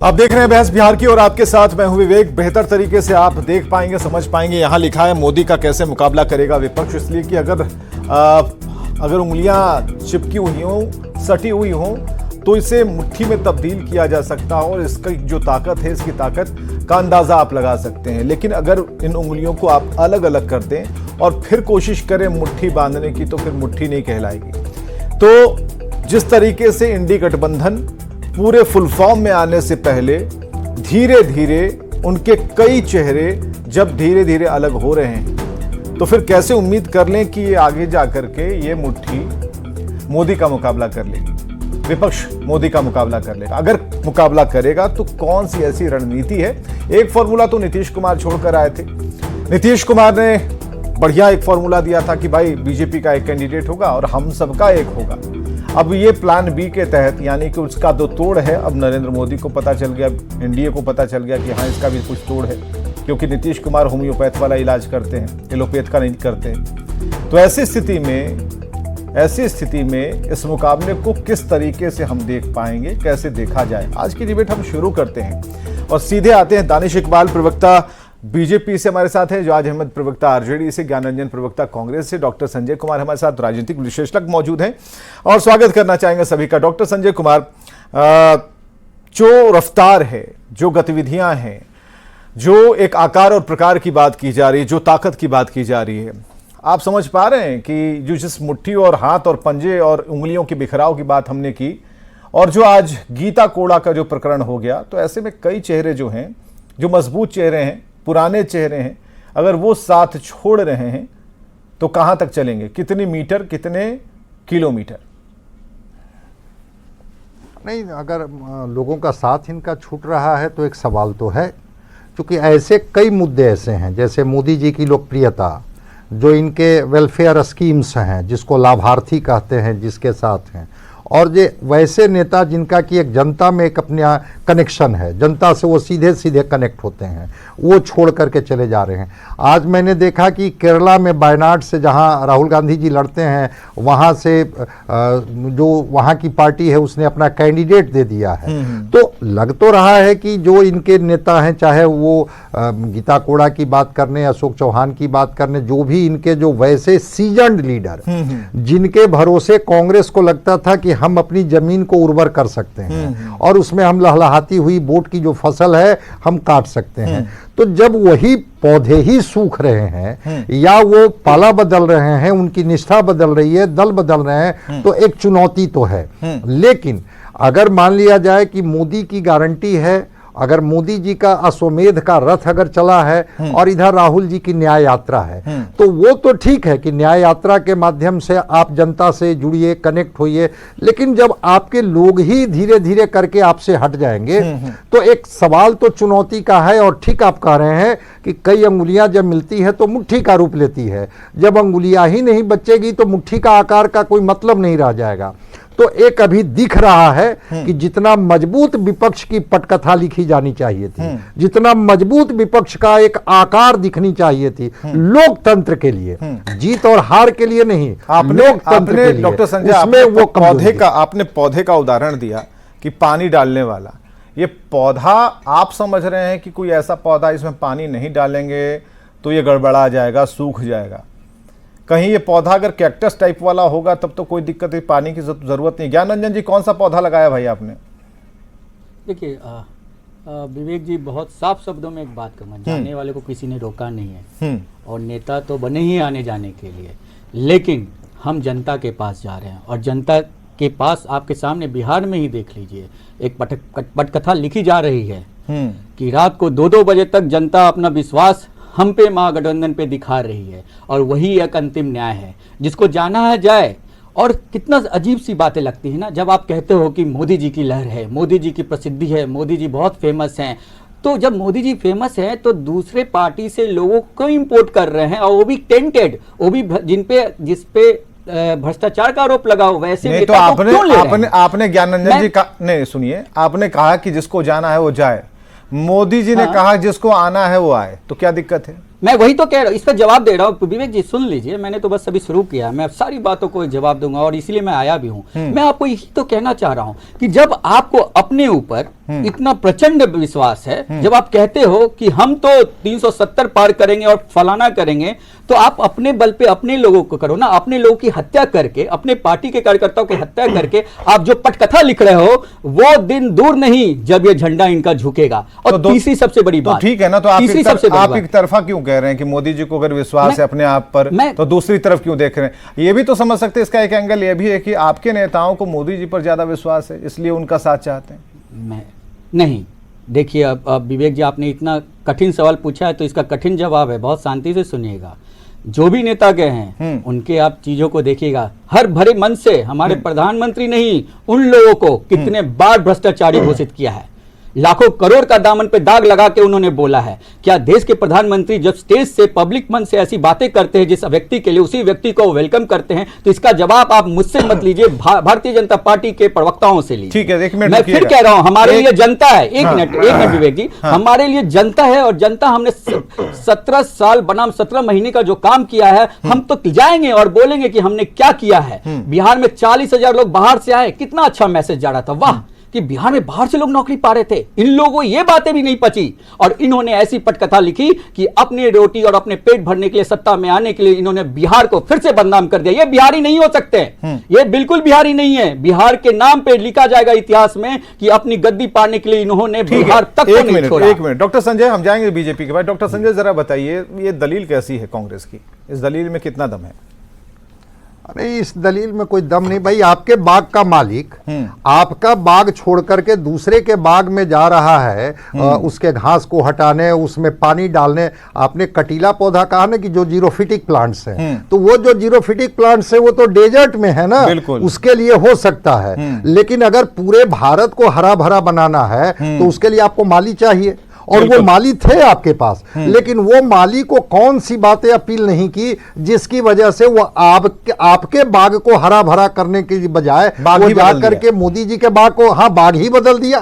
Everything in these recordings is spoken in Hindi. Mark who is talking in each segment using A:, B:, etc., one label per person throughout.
A: आप देख रहे हैं बहस बिहार की और आपके साथ मैं हूं विवेक। बेहतर तरीके से आप देख पाएंगे, समझ पाएंगे। यहां लिखा है मोदी का कैसे मुकाबला करेगा विपक्ष, इसलिए कि अगर उंगलियां चिपकी हुई हों, सटी हुई हों, तो इसे मुट्ठी में तब्दील किया जा सकता है और इसकी जो ताकत है, इसकी ताकत का अंदाजा आप लगा सकते हैं। लेकिन अगर इन उंगलियों को आप अलग अलग कर दें और फिर कोशिश करें मुट्ठी बांधने की, तो फिर मुट्ठी नहीं कहलाएगी। तो जिस तरीके से इंडी गठबंधन पूरे फुल फॉर्म में आने से पहले धीरे धीरे उनके कई चेहरे जब धीरे धीरे अलग हो रहे हैं, तो फिर कैसे उम्मीद कर लें कि ये आगे जाकर के ये मुट्ठी मोदी का मुकाबला कर लेगी, विपक्ष मोदी का मुकाबला कर लेगा। अगर मुकाबला करेगा तो कौन सी ऐसी रणनीति है। एक फॉर्मूला तो नीतीश कुमार छोड़कर आए थे। नीतीश कुमार ने बढ़िया एक फॉर्मूला दिया था कि भाई बीजेपी का एक कैंडिडेट होगा और हम सबका एक होगा। अब ये प्लान बी के तहत, यानी कि उसका तो तोड़ है, अब नरेंद्र मोदी को पता चल गया, एनडीए को पता चल गया कि हाँ इसका भी कुछ तोड़ है, क्योंकि नीतीश कुमार होम्योपैथ वाला इलाज करते हैं, एलोपैथ का नहीं करते हैं। तो ऐसी स्थिति में इस मुकाबले को किस तरीके से हम देख पाएंगे, कैसे देखा जाए, आज की डिबेट हम शुरू करते हैं और सीधे आते हैं। दानिश इकबाल प्रवक्ता बीजेपी से हमारे साथ है, जवाज अहमद प्रवक्ता आरजेडी से, ज्ञान रंजन प्रवक्ता कांग्रेस से, डॉक्टर संजय कुमार हमारे साथ राजनीतिक विश्लेषक मौजूद हैं और स्वागत करना चाहेंगे सभी का। डॉक्टर संजय कुमार, जो रफ्तार है, जो गतिविधियां हैं, जो एक आकार और प्रकार की बात की जा रही है, जो ताकत की बात की जा रही है, आप समझ पा रहे हैं कि जो जिस मुट्ठी और हाथ और पंजे और उंगलियों के बिखराव की बात हमने की और जो आज गीता कोड़ा का जो प्रकरण हो गया, तो ऐसे में कई चेहरे जो हैं, जो मजबूत चेहरे हैं, पुराने चेहरे हैं, अगर वो साथ छोड़ रहे हैं तो कहां तक चलेंगे, कितने मीटर, कितने किलोमीटर?
B: नहीं, अगर लोगों का साथ इनका छूट रहा है तो एक सवाल तो है, क्योंकि ऐसे कई मुद्दे ऐसे हैं, जैसे मोदी जी की लोकप्रियता, जो इनके वेलफेयर स्कीम्स हैं, जिसको लाभार्थी कहते हैं, जिसके साथ हैं, और ये वैसे नेता जिनका कि एक जनता में एक अपना कनेक्शन है, जनता से वो सीधे सीधे कनेक्ट होते हैं, वो छोड़ करके चले जा रहे हैं। आज मैंने देखा कि केरला में वायनाड से जहां राहुल गांधी जी लड़ते हैं, वहां से जो वहां की पार्टी है उसने अपना कैंडिडेट दे दिया है। तो लग तो रहा है कि जो इनके नेता हैं, चाहे वो गीता कोड़ा की बात करने, अशोक चौहान की बात करने, जो भी इनके जो वैसे सीजन्ड लीडर, जिनके भरोसे कांग्रेस को लगता था कि हम अपनी जमीन को उर्वर कर सकते हैं और उसमें हम लहलहाती हुई वोट की जो फसल है हम काट सकते हैं, तो जब वही पौधे ही सूख रहे हैं या वो पाला बदल रहे हैं, उनकी निष्ठा बदल रही है, दल बदल रहे हैं, तो एक चुनौती तो है। लेकिन अगर मान लिया जाए कि मोदी की गारंटी है, अगर मोदी जी का अश्वमेध का रथ अगर चला है और इधर राहुल जी की न्याय यात्रा है, तो वो तो ठीक है कि न्याय यात्रा के माध्यम से आप जनता से जुड़िए, कनेक्ट होइए। लेकिन जब आपके लोग ही धीरे धीरे करके आपसे हट जाएंगे, तो एक सवाल तो चुनौती का है। और ठीक आप कह रहे हैं कि कई अंगुलियां जब मिलती है तो मुट्ठी का रूप लेती है। जब अंगुलियां ही नहीं बचेगी तो मुट्ठी का आकार का कोई मतलब नहीं रह जाएगा। तो एक अभी दिख रहा है कि जितना मजबूत विपक्ष की पटकथा लिखी जानी चाहिए थी, जितना मजबूत विपक्ष का एक आकार दिखनी चाहिए थी लोकतंत्र के लिए, जीत और हार के लिए नहीं, लोकतंत्र के लिए।
A: डॉक्टर संजय, आपने पौधे का उदाहरण दिया कि पानी डालने वाला, ये पौधा आप समझ रहे हैं कि कोई ऐसा पौधा इसमें पानी नहीं डालेंगे तो ये गड़बड़ा जाएगा, सूख जाएगा। कहीं ये पौधा अगर कैक्टस टाइप वाला होगा तब तो कोई दिक्कत नहीं, पानी की जरूरत नहीं। ज्ञान रंजन जी, कौन सा पौधा लगाया भाई आपने?
C: देखिए विवेक जी, बहुत साफ शब्दों में एक बात कहूँगा, जाने वाले को किसी ने रोका नहीं है और नेता तो बने ही आने जाने के लिए, लेकिन हम जनता के पास जा रहे हैं और जनता के पास आपके सामने बिहार में ही देख लीजिए, एक पटकथा लिखी जा रही है कि रात को 2-2 बजे तक जनता अपना विश्वास हम पे महागठबंधन पे दिखा रही है और वही एक अंतिम न्याय है जिसको जाना है जाए। और कितना अजीब सी बातें लगती है ना, जब आप कहते हो कि मोदी जी की लहर है, मोदी जी की प्रसिद्धि है, मोदी जी बहुत फेमस हैं, तो जब मोदी जी फेमस है तो दूसरे पार्टी से लोगों को इंपोर्ट कर रहे हैं, और वो भी टेंटेड, वो भी जिसपे भ्रष्टाचार का आरोप लगाओ, वैसे
A: नहीं तो आपने ज्ञान रंजन जी का नहीं सुनिए, आपने कहा कि जिसको जाना है वो जाए, मोदी जी ने कहा जिसको आना है वो आए, तो क्या दिक्कत है?
C: मैं वही तो कह रहा हूँ, इस पर जवाब दे रहा हूँ। विवेक जी सुन लीजिए, मैंने तो बस अभी शुरू किया, मैं सारी बातों को जवाब दूंगा और इसीलिए मैं आया भी हूँ। मैं आपको यही तो कहना चाह रहा हूँ कि जब आपको अपने ऊपर इतना प्रचंड विश्वास है। जब आप कहते हो कि हम तो 370 पार करेंगे और फलाना करेंगे, तो आप अपने बल पे अपने लोगों को करो ना। अपने लोगों की हत्या करके, अपने पार्टी के कार्यकर्ताओं की हत्या करके आप जो पटकथा लिख रहे हो, वो दिन दूर नहीं जब ये झंडा इनका झुकेगा। और तीसरी सबसे बड़ी बात,
A: ठीक है ना, तो आप एक तरफा क्यों कह रहे हैं कि मोदी जी को अगर विश्वास है अपने आप पर, तो दूसरी तरफ क्यों देख रहे हैं? ये भी तो समझ सकते हैं। इसका एक एंगल ये भी है कि आपके नेताओं को मोदी जी पर ज्यादा विश्वास है, इसलिए उनका साथ चाहते हैं।
C: नहीं, देखिए अब विवेक जी, आपने इतना कठिन सवाल पूछा है तो इसका कठिन जवाब है, बहुत शांति से सुनिएगा। जो भी नेता गए हैं उनके आप चीजों को देखिएगा, हर भरे मन से हमारे प्रधानमंत्री नहीं, उन लोगों को कितने बार भ्रष्टाचारी घोषित किया है। लाखों करोड़ का दामन पे दाग लगा के उन्होंने बोला है। क्या देश के प्रधानमंत्री जब स्टेज से, पब्लिक मन से ऐसी बातें करते हैं जिस व्यक्ति के लिए, उसी व्यक्ति को वेलकम करते हैं, तो इसका जवाब आप मुझसे मत लीजिए, भारतीय जनता पार्टी के प्रवक्ताओं से लीजिए।
A: ठीक है, एक मिनट
C: मैं फिर कह रहा हूं, हमारे लिए जनता है। एक मिनट विवेक जी, हमारे लिए जनता है, और जनता, हमने 17 साल बनाम 17 महीने का जो काम किया है, हम तो जाएंगे और बोलेंगे कि हमने क्या किया है। बिहार में 40,000 लोग बाहर से आए, कितना अच्छा मैसेज जा रहा था, वाह कि बिहार में बाहर से लोग नौकरी पा रहे थे। इन लोगों को ये बातें भी नहीं पची, और इन्होंने ऐसी पटकथा लिखी कि अपनी रोटी और अपने पेट भरने के लिए, सत्ता में आने के लिए इन्होंने बिहार को फिर से बदनाम कर दिया। ये बिहारी नहीं हो सकते, ये बिल्कुल बिहारी नहीं है। बिहार के नाम पे लिखा जाएगा इतिहास में कि अपनी गद्दी पाने के लिए इन्होंने बिहार तक को नहीं छोड़ा।
A: एक मिनट डॉक्टर संजय, हम जाएंगे बीजेपी के बाद। डॉक्टर संजय, जरा बताइए, ये दलील कैसी है कांग्रेस की? इस दलील में कितना दम है?
B: अरे इस दलील में कोई दम नहीं भाई। आपके बाग का मालिक आपका बाग छोड़ करके दूसरे के बाग में जा रहा है, उसके घास को हटाने, उसमें पानी डालने। आपने कटीला पौधा कहा ना कि जो जीरोफिटिक प्लांट्स हैं, तो वो जो जीरोफिटिक प्लांट्स है वो तो डेजर्ट में है ना, उसके लिए हो सकता है। लेकिन अगर पूरे भारत को हरा भरा बनाना है तो उसके लिए आपको माली चाहिए, और वो माली थे आपके पास। लेकिन वो माली को कौन सी बातें अपील नहीं की जिसकी वजह से वो आपके बाग को हरा भरा करने के बजाय वो जाकर के मोदी जी के बाग को, हाँ, बाग ही बदल दिया।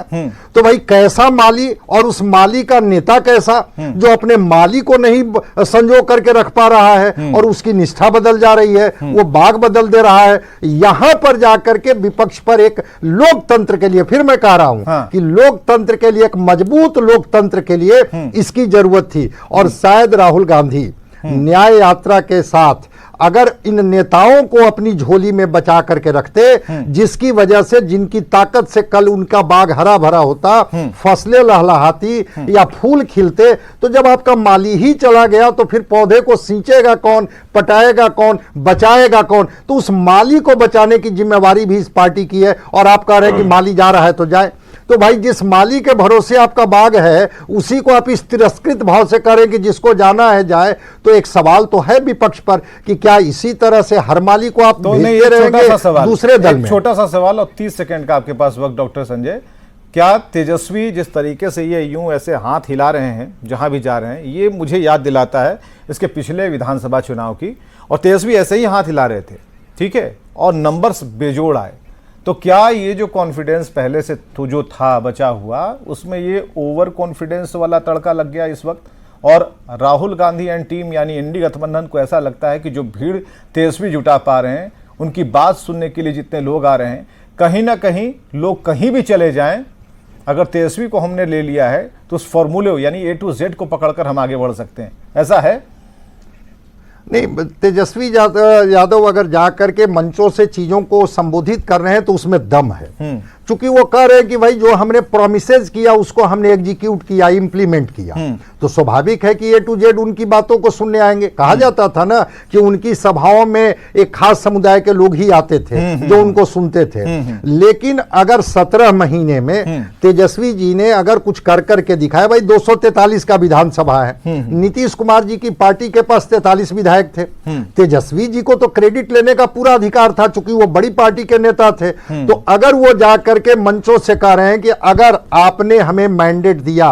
B: तो भाई कैसा माली, और उस माली का नेता कैसा, जो अपने माली को नहीं संजो करके रख पा रहा है और उसकी निष्ठा बदल जा रही है, वो बाग बदल दे रहा है। यहां पर जाकर के विपक्ष पर एक लोकतंत्र के लिए, फिर मैं कह रहा हूं कि लोकतंत्र के लिए, एक मजबूत लोकतंत्र के लिए इसकी जरूरत थी। और शायद राहुल गांधी न्याय यात्रा के साथ अगर इन नेताओं को अपनी झोली में बचा करके रखते, जिसकी वजह से, जिनकी ताकत से कल उनका बाग हरा भरा होता, फसलें लहलहाती या फूल खिलते, तो जब आपका माली ही चला गया तो फिर पौधे को सींचेगा कौन, पटाएगा कौन, बचाएगा कौन? तो उस माली को बचाने की जिम्मेवारी भी इस पार्टी की है। और आप कह रहे हैं कि माली जा रहा है तो जाए, तो भाई जिस माली के भरोसे आपका बाग है उसी को आप इस तिरस्कृत भाव से करें कि जिसको जाना है जाए। तो एक सवाल तो है विपक्ष पर कि क्या इसी तरह से हर माली को आप भेजते रहेंगे दूसरे दल में?
A: छोटा सा सवाल और 30 सेकंड का आपके पास वक्त। डॉक्टर संजय, क्या तेजस्वी जिस तरीके से ये यूं ऐसे हाथ हिला रहे हैं जहां भी जा रहे हैं, ये मुझे याद दिलाता है इसके पिछले विधानसभा चुनाव की, और तेजस्वी ऐसे ही हाथ हिला रहे थे, ठीक है, और नंबर्स बेजोड़ आए। तो क्या ये जो कॉन्फिडेंस पहले से तो जो था बचा हुआ, उसमें ये ओवर कॉन्फिडेंस वाला तड़का लग गया इस वक्त? और राहुल गांधी एंड टीम यानी इंडी गठबंधन को ऐसा लगता है कि जो भीड़ तेजस्वी जुटा पा रहे हैं, उनकी बात सुनने के लिए जितने लोग आ रहे हैं, कहीं ना कहीं लोग कहीं भी चले जाएं, अगर तेजस्वी को हमने ले लिया है तो उस फॉर्मूले यानी A to Z को पकड़कर हम आगे बढ़ सकते हैं, ऐसा है?
B: नहीं, तेजस्वी यादव अगर जाकर के मंचों से चीजों को संबोधित कर रहे हैं तो उसमें दम है। चूंकि वो कह रहे हैं कि भाई जो हमने प्रोमिसेस किया उसको हमने एग्जीक्यूट किया, इंप्लीमेंट किया, तो स्वाभाविक है कि A to Z उनकी बातों को सुनने आएंगे। कहा जाता था ना कि उनकी सभाओं में एक खास समुदाय के लोग ही आते थे जो उनको सुनते थे। लेकिन अगर 17 महीने में तेजस्वी जी ने अगर कुछ कर करके दिखाया, भाई 243 का विधानसभा है, नीतीश कुमार जी की पार्टी के पास 43 विधायक थे, तेजस्वी जी को तो क्रेडिट लेने का पूरा अधिकार था चूंकि वो बड़ी पार्टी के नेता थे। तो अगर वो जाकर के मंचों से कह रहे हैं कि अगर आपने हमें मैंडेट दिया,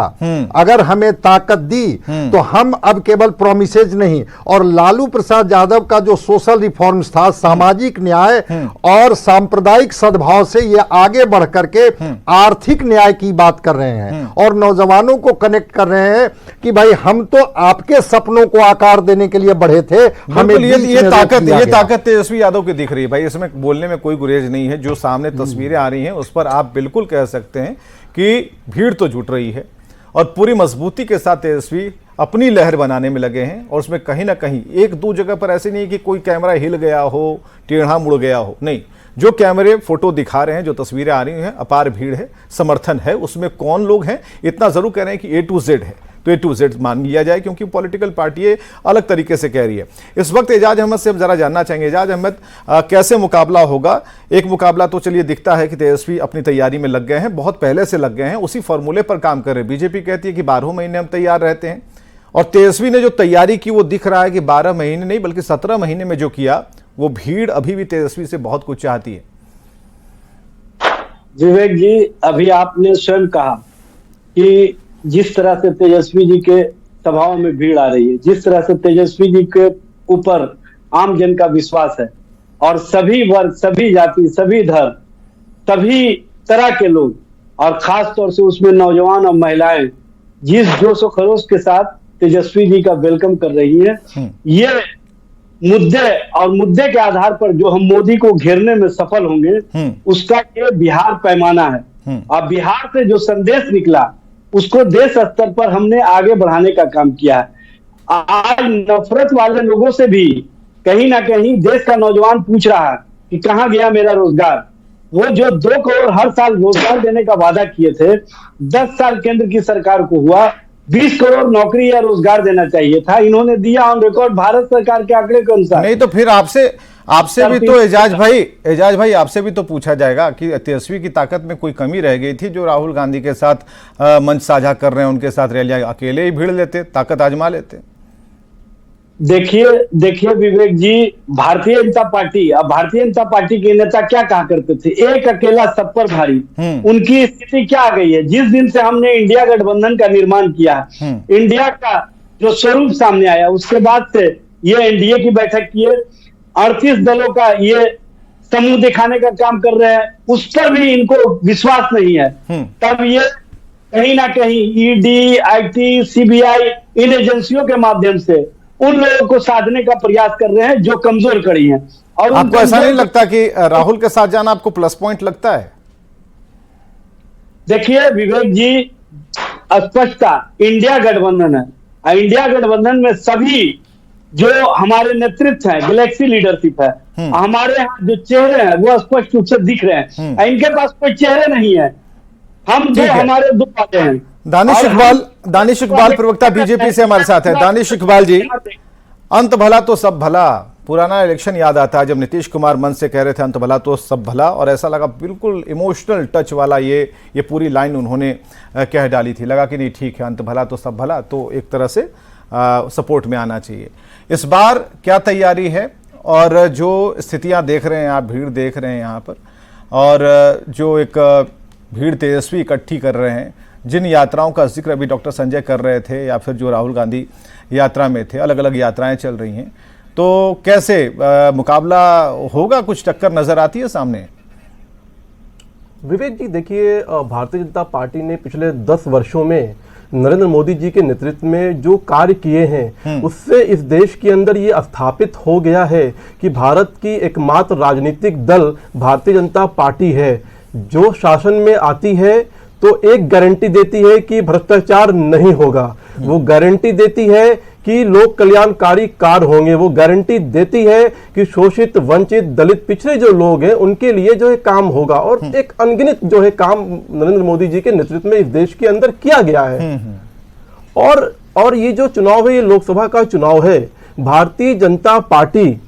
B: अगर हमें ताकत दी, तो हम अब केवल प्रोमिसेज नहीं, और लालू प्रसाद यादव का जो सोशल रिफॉर्म्स था, सामाजिक न्याय और सांप्रदायिक सद्भाव से ये आगे बढ़ करके आर्थिक न्याय की बात कर रहे हैं और नौजवानों को कनेक्ट कर रहे हैं कि भाई हम तो आपके सपनों को आकार देने के लिए बढ़े थे, हमें
A: ये ताकत तेजस्वी यादव की दिख रही है भाई, इसमें बोलने में कोई गुरेज नहीं है। जो सामने तस्वीरें आ रही हैं उस पर आप बिल्कुल कह सकते हैं कि भीड़ तो जुट रही है और पूरी मजबूती के साथ तेजस्वी अपनी लहर बनाने में लगे हैं और उसमें कहीं ना कहीं एक दो जगह पर ऐसे नहीं कि कोई कैमरा हिल गया हो, टेढ़ा मुड़ गया हो, नहीं, जो कैमरे फोटो दिखा रहे हैं, जो तस्वीरें आ रही हैं, अपार भीड़ है, समर्थन है। उसमें कौन लोग हैं इतना जरूर कह रहे हैं कि A to Z है, तो A to Z मान लिया जाए क्योंकि पॉलिटिकल पार्टी ये अलग तरीके से कह रही है। इस वक्त एजाज अहमद से हम जरा जानना चाहेंगे, एजाज अहमद कैसे मुकाबला होगा? एक मुकाबला तो चलिए दिखता है कि तेजस्वी अपनी तैयारी में लग गए हैं, बहुत पहले से लग गए हैं, उसी फॉर्मूले पर काम कर रहे हैं। बीजेपी कहती है कि 12 महीने हम तैयार रहते हैं और तेजस्वी ने जो तैयारी की वो दिख रहा है कि 12 महीने नहीं बल्कि 17 महीने में जो किया, वो भीड़ अभी भी तेजस्वी से बहुत कुछ चाहती है।
D: विवेक जी, अभी आपने स्वयं कहा कि जिस तरह से तेजस्वी जी के सभाओं में भीड़ आ रही है, जिस तरह से तेजस्वी जी के ऊपर आम जन का विश्वास है और सभी वर्ग, सभी जाति, सभी धर्म, सभी तरह के लोग और खास तौर से उसमें नौजवान और महिलाएं जिस जोश और खरोश के साथ तेजस्वी जी का वेलकम कर रही है, ये मुद्दे और मुद्दे के आधार पर जो हम मोदी को घेरने में सफल होंगे, उसका ये बिहार पैमाना है। और बिहार से जो संदेश निकला उसको देश स्तर पर हमने आगे बढ़ाने का काम किया है। आज नफरत वाले लोगों से भी कहीं ना कहीं देश का नौजवान पूछ रहा है कि कहां गया मेरा रोजगार। वो जो 2 करोड़ हर साल रोजगार देने का वादा किए थे, 10 साल केंद्र की सरकार को हुआ, 20 करोड़ नौकरी या रोजगार देना चाहिए था, इन्होंने दिया ऑन रिकॉर्ड भारत सरकार के आंकड़े के अनुसार।
A: नहीं तो फिर आपसे भी तो एजाज भाई आपसे भी तो पूछा जाएगा कि तेजस्वी की ताकत में कोई कमी रह गई थी जो राहुल गांधी के साथ मंच साझा कर रहे हैं, उनके साथ रैलियां अकेले ही भीड़ लेते, ताकत आजमा लेते।
D: देखिए विवेक जी, भारतीय जनता पार्टी, अब भारतीय जनता पार्टी के नेता क्या कहा करते थे, एक अकेला सब पर भारी। उनकी स्थिति क्या आ गई है? जिस दिन से हमने इंडिया गठबंधन का निर्माण किया, इंडिया का जो स्वरूप सामने आया, उसके बाद से ये एनडीए की बैठक किए, 38 दलों का ये समूह दिखाने का काम कर रहे हैं, उस पर भी इनको विश्वास नहीं है। तब ये कहीं ना कहीं ईडी, आईटी, सीबीआई, इन एजेंसियों के माध्यम से उन लोगों को साधने का प्रयास कर रहे हैं जो कमजोर कड़ी हैं। और
A: आपको ऐसा नहीं लगता कि राहुल के साथ जाना आपको प्लस पॉइंट लगता है?
D: देखिए विवेक जी, स्पष्टता इंडिया गठबंधन है। इंडिया गठबंधन में सभी जो हमारे नेतृत्व है, गैलेक्सी लीडरशिप है, हमारे यहाँ जो चेहरे हैं वो स्पष्ट रूप से दिख रहे हैं। इनके पास कोई चेहरे नहीं है, हम जो हमारे 2 बातें हैं।
A: दानिश इकबाल प्रवक्ता बीजेपी से हमारे साथ है। दानिश इकबाल जी, अंत भला तो सब भला, पुराना इलेक्शन याद आता है जब नीतीश कुमार मन से कह रहे थे अंत भला तो सब भला, और ऐसा लगा बिल्कुल इमोशनल टच वाला ये पूरी लाइन उन्होंने कह डाली थी। लगा कि नहीं ठीक है, अंत भला तो सब भला, तो एक तरह से सपोर्ट में आना चाहिए। इस बार क्या तैयारी है और जो स्थितियां देख रहे हैं आप, भीड़ देख रहे हैं यहाँ पर, और जो एक भीड़ तेजस्वी इकट्ठी कर रहे हैं, जिन यात्राओं का जिक्र अभी डॉक्टर संजय कर रहे थे या फिर जो राहुल गांधी यात्रा में थे, अलग अलग यात्राएं चल रही हैं, तो कैसे मुकाबला होगा? कुछ टक्कर नजर आती है सामने?
E: विवेक जी देखिए, भारतीय जनता पार्टी ने पिछले 10 वर्षों में नरेंद्र मोदी जी के नेतृत्व में जो कार्य किए हैं, उससे इस देश के अंदर ये स्थापित हो गया है कि भारत की एकमात्र राजनीतिक दल भारतीय जनता पार्टी है। जो शासन में आती है तो एक गारंटी देती है कि भ्रष्टाचार नहीं होगा, वो गारंटी देती है कि लोक कल्याणकारी कार्य होंगे, वो गारंटी देती है कि शोषित, वंचित, दलित, पिछड़े जो लोग हैं उनके लिए जो है काम होगा। और एक अनगिनत जो है काम नरेंद्र मोदी जी के नेतृत्व में इस देश के अंदर किया गया है। और ये जो चुनाव है, ये लोकसभा का चुनाव है, भारतीय जनता पार्टी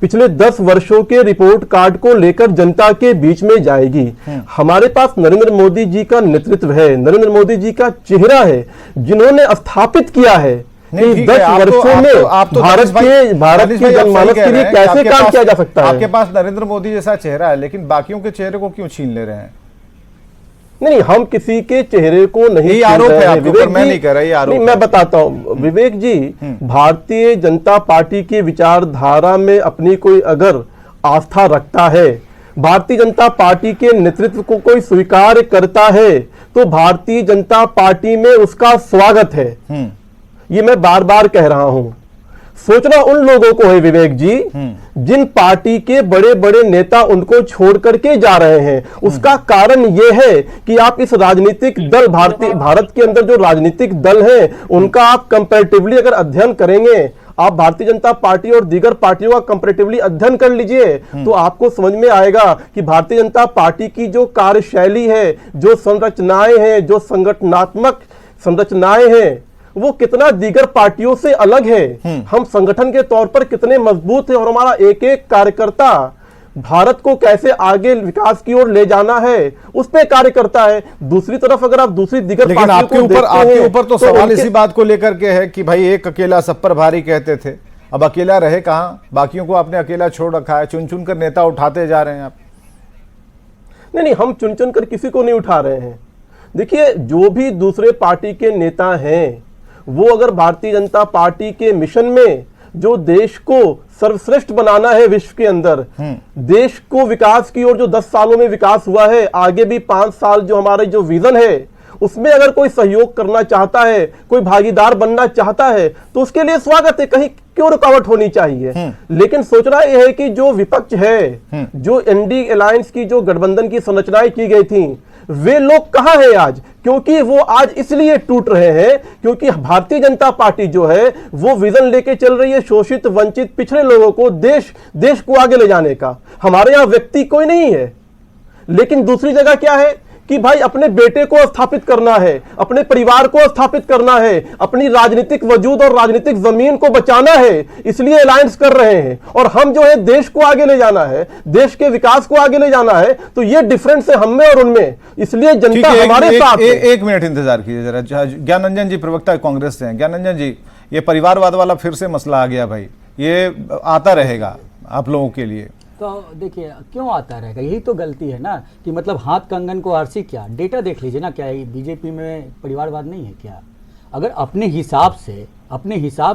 E: पिछले 10 वर्षों के रिपोर्ट कार्ड को लेकर जनता के बीच में जाएगी। हमारे पास नरेंद्र मोदी जी का नेतृत्व है, नरेंद्र मोदी जी का चेहरा है, जिन्होंने स्थापित किया है कि 10 वर्षों में भारत के जनमानस के लिए कैसे काम किया जा सकता है।
A: आपके पास नरेंद्र मोदी जैसा चेहरा है, लेकिन बाकियों के चेहरे को क्यों छीन ले रहे हैं?
E: नहीं, हम किसी के चेहरे को नहीं,
A: आरोप है आपके ऊपर, मैं नहीं कह रहा, ये आरोप
E: नहीं, मैं बताता हूं विवेक जी, भारतीय जनता पार्टी की विचारधारा में अपनी कोई अगर आस्था रखता है, भारतीय जनता पार्टी के नेतृत्व को कोई स्वीकार करता है, तो भारतीय जनता पार्टी में उसका स्वागत है। ये मैं बार बार कह रहा हूं। सोचना उन लोगों को है विवेक जी जिन पार्टी के बड़े बड़े नेता उनको छोड़ करके जा रहे हैं। उसका कारण यह है कि आप इस राजनीतिक दल भारत के अंदर जो राजनीतिक दल है उनका आप कंपैरेटिवली अगर अध्ययन करेंगे, आप भारतीय जनता पार्टी और दीगर पार्टियों का कंपैरेटिवली अध्ययन कर लीजिए तो आपको समझ में आएगा कि भारतीय जनता पार्टी की जो कार्यशैली है, जो संरचनाएं हैं, जो संगठनात्मक संरचनाएं हैं, वो कितना दीगर पार्टियों से अलग है। हम संगठन के तौर पर कितने मजबूत हैं और हमारा एक एक कार्यकर्ता भारत को कैसे आगे विकास की ओर ले जाना है उस पे कार्य करता है। दूसरी तरफ अगर आप दूसरी दीगर
A: लेकिन
E: पार्टियों को
A: आपके ऊपर तो सवाल
E: उनके-
A: इसी बात को लेकर के है कि भाई एक अकेला सब पर भारी कहते थे, अब अकेला रहे कहां, बाकियों को आपने अकेला छोड़ रखा है, चुन चुन कर नेता उठाते जा रहे हैं आप।
E: नहीं, हम चुन चुन कर किसी को नहीं उठा रहे हैं। देखिए, जो भी दूसरे पार्टी के नेता हैं वो अगर भारतीय जनता पार्टी के मिशन में जो देश को सर्वश्रेष्ठ बनाना है विश्व के अंदर, देश को विकास की ओर जो 10 सालों में विकास हुआ है, आगे भी 5 साल जो हमारे जो विजन है उसमें अगर कोई सहयोग करना चाहता है, कोई भागीदार बनना चाहता है तो उसके लिए स्वागत है, कहीं क्यों रुकावट होनी चाहिए। लेकिन सोचना यह है कि जो विपक्ष है, जो एनडी अलायंस की जो गठबंधन की संरचनाएं की गई थी, वे लोग कहां हैं आज? क्योंकि वो आज इसलिए टूट रहे हैं क्योंकि भारतीय जनता पार्टी जो है वो विजन लेके चल रही है शोषित, वंचित, पिछड़े लोगों को देश को आगे ले जाने का। हमारे यहां व्यक्ति कोई नहीं है, लेकिन दूसरी जगह क्या है कि भाई अपने बेटे को स्थापित करना है, अपने परिवार को स्थापित करना है, अपनी राजनीतिक वजूद और राजनीतिक जमीन को बचाना है, इसलिए अलायंस कर रहे हैं। और हम जो है देश को आगे ले जाना है, देश के विकास को आगे ले जाना है, तो ये डिफरेंस है हम में और उनमें, इसलिए जनता हमारे साथ है।
A: एक मिनट इंतजार कीजिए जरा। ज्ञानरंजन जी प्रवक्ता कांग्रेस से हैं। ज्ञानरंजन जी, ये परिवारवाद वाला फिर से मसला आ गया भाई, ये आता रहेगा आप लोगों के लिए।
C: तो देखिए क्यों आता रहेगा, यही तो गलती है ना कि मतलब हाथ कंगन को आरसी, क्या डेटा देख लीजिए ना, क्या बीजेपी में परिवारवाद नहीं है क्या? अगर अपने हिसाब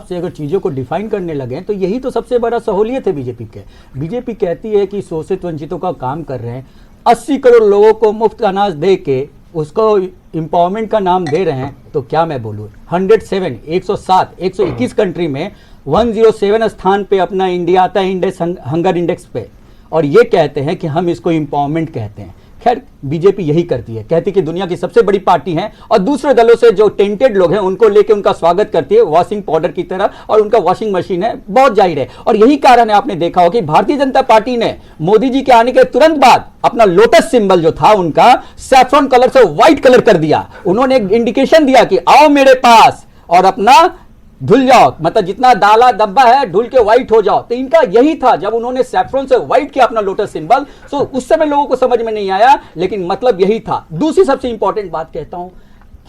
C: से अगर चीज़ों को डिफाइन करने लगे तो यही तो सबसे बड़ा सहूलियत है बीजेपी के। बीजेपी कहती है कि शोषित वंचितों का काम कर रहे हैं, 80 करोड़ लोगों को मुफ्त अनाज दे के उसको एम्पावरमेंट का नाम दे रहे हैं, तो क्या मैं बोलूँ 121 कंट्री में 107 स्थान पे अपना इंडिया आता है हंगर इंडेक्स पे, और ये कहते हैं कि हम इसको एम्पावरमेंट कहते हैं। खैर बीजेपी यही करती है, कहती है कि दुनिया की सबसे बड़ी पार्टी है और दूसरे दलों से जो टेंटेड लोग हैं उनको लेके उनका स्वागत करती है वॉशिंग पाउडर की तरह, और उनका वॉशिंग मशीन है, बहुत जाहिर है। और यही कारण है, आपने देखा हो कि भारतीय जनता पार्टी ने मोदी जी के आने के तुरंत बाद अपना लोटस सिंबल जो था उनका सैफ्रॉन कलर से व्हाइट कलर कर दिया। उन्होंने एक इंडिकेशन दिया कि आओ मेरे पास और अपना धुल जाओ, मतलब जितना दाला डब्बा है धुल के व्हाइट हो जाओ। तो इनका यही था जब उन्होंने सैफ्रॉन से व्हाइट किया अपना लोटस सिंबल, तो उस समय लोगों को समझ में नहीं आया, लेकिन मतलब यही था। दूसरी सबसे इंपॉर्टेंट बात कहता हूं,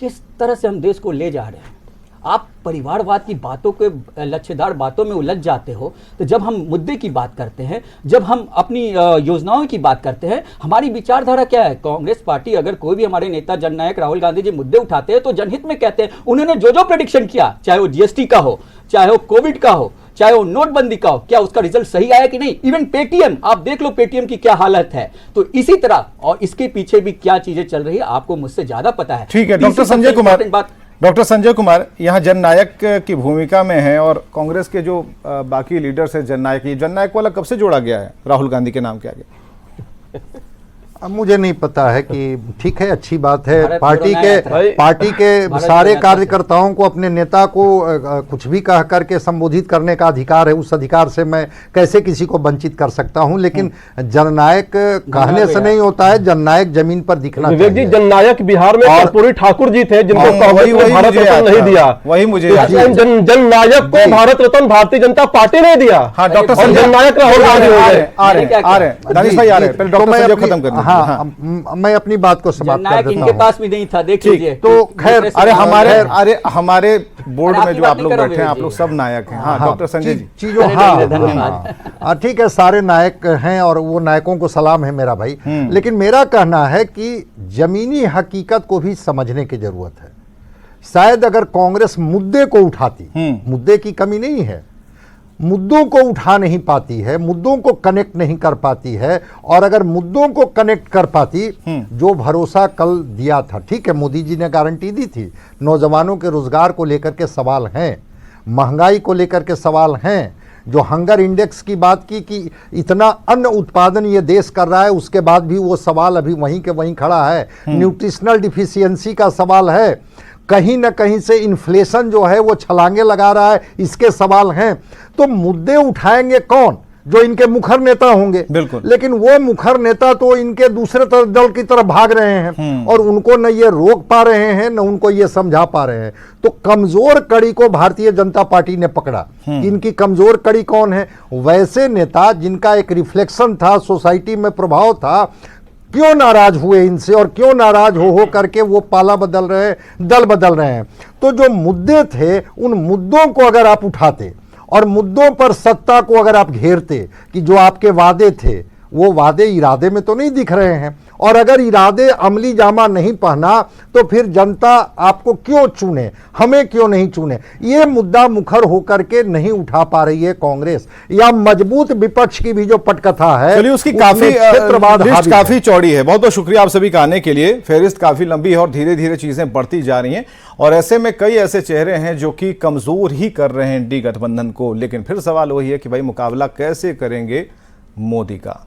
C: किस तरह से हम देश को ले जा रहे हैं। आप परिवारवाद की बातों के लक्ष्यदार बातों में उलझ जाते हो, तो जब हम मुद्दे की बात करते हैं, जब हम अपनी योजनाओं की बात करते हैं, हमारी विचारधारा क्या है? कांग्रेस पार्टी अगर कोई भी हमारे नेता जननायक राहुल गांधी जी मुद्दे उठाते हैं तो जनहित में कहते हैं। उन्होंने जो प्रेडिक्शन किया, चाहे वो जीएसटी का हो, चाहे वो कोविड का हो, चाहे वो नोटबंदी का हो, क्या उसका रिजल्ट सही आया कि नहीं? इवन पेटीएम, आप देख लो पेटीएम की क्या हालत है। तो इसी तरह, और इसके पीछे भी क्या चीजें चल रही है आपको मुझसे ज्यादा पता है।
A: ठीक है डॉक्टर संजय कुमार यहाँ जननायक की भूमिका में है, और कांग्रेस के जो बाकी लीडर्स हैं जननायक वाला कब से जोड़ा गया है राहुल गांधी के नाम के आगे?
B: अब मुझे नहीं पता है कि ठीक है, अच्छी बात है। पार्टी के सारे
C: भारत
B: कार्यकर्ताओं को अपने नेता को कुछ भी कह करके संबोधित करने का अधिकार है, उस अधिकार से मैं कैसे किसी को वंचित कर सकता हूं। लेकिन जननायक कहने से नहीं होता है, जननायक जमीन पर दिखना
E: विवेक जी,
B: चाहिए।
E: जननायक बिहार में कर्पूरी ठाकुर जी थे जिनको कांग्रेस ने भारत रत्न नहीं दिया।
A: वही मुझे
E: जननायक को भारत रत्न भारतीय जनता पार्टी ने दिया।
A: हाँ डॉक्टर
E: जननायक राहुल गांधी हो गए।
A: आ रहे हैं दानिश भाई, आ रहे हैं, पहले डॉक्टर संजय खत्म कर।
B: हाँ, मैं अपनी बात को समाप्त कर देता
C: इनके
B: हूं।
C: पास भी नहीं था, देख लीजिए।
B: तो खैर,
A: हमारे बोर्ड में जो आप लोग बैठे हैं, आप लोग सब नायक हैं। हाँ डॉक्टर संजय जी,
B: चीजों हाँ, ठीक है, सारे नायक हैं और वो नायकों को सलाम है मेरा भाई। लेकिन मेरा कहना है कि जमीनी हकीकत को भी समझने की जरूरत है। शायद अगर कांग्रेस मुद्दे को उठाती, मुद्दे की कमी नहीं है, मुद्दों को उठा नहीं पाती है, मुद्दों को कनेक्ट नहीं कर पाती है, और अगर मुद्दों को कनेक्ट कर पाती, जो भरोसा कल दिया था, ठीक है मोदी जी ने गारंटी दी थी, नौजवानों के रोजगार को लेकर के सवाल हैं, महंगाई को लेकर के सवाल हैं, जो हंगर इंडेक्स की बात की कि इतना अन्न उत्पादन ये देश कर रहा है, उसके बाद भी वो सवाल अभी वहीं के वहीं खड़ा है। न्यूट्रिशनल डिफिशियंसी का सवाल है, कहीं ना कहीं से इन्फ्लेशन जो है वो छलांगे लगा रहा है, इसके सवाल हैं। तो मुद्दे उठाएंगे कौन? जो इनके मुखर नेता होंगे।
A: बिल्कुल।
B: लेकिन वो मुखर नेता तो इनके दूसरे दल की तरफ भाग रहे हैं और उनको न ये रोक पा रहे हैं न उनको ये समझा पा रहे हैं। तो कमजोर कड़ी को भारतीय जनता पार्टी ने पकड़ा। इनकी कमजोर कड़ी कौन है? वैसे नेता जिनका एक रिफ्लेक्शन था, सोसाइटी में प्रभाव था, क्यों नाराज हुए इनसे और क्यों नाराज हो करके वो पाला बदल रहे हैं, दल बदल रहे हैं। तो जो मुद्दे थे, उन मुद्दों को अगर आप उठाते और मुद्दों पर सत्ता को अगर आप घेरते कि जो आपके वादे थे, वो वादे इरादे में तो नहीं दिख रहे हैं, और अगर इरादे अमली जामा नहीं पहना तो फिर जनता आपको क्यों चुने, हमें क्यों नहीं चुने? ये मुद्दा मुखर होकर के नहीं उठा पा रही है कांग्रेस, या मजबूत विपक्ष की भी जो पटकथा है,
A: चलिए उसकी काफी
B: क्षेत्रवाद
A: लिस्ट काफी चौड़ी है। बहुत बहुत शुक्रिया आप सभी का आने के लिए। फेहरिस्त काफी लंबी है और धीरे धीरे चीजें बढ़ती जा रही हैं, और ऐसे में कई ऐसे चेहरे हैं जो कि कमजोर ही कर रहे हैं डी गठबंधन को। लेकिन फिर सवाल वही है कि भाई मुकाबला कैसे करेंगे मोदी का।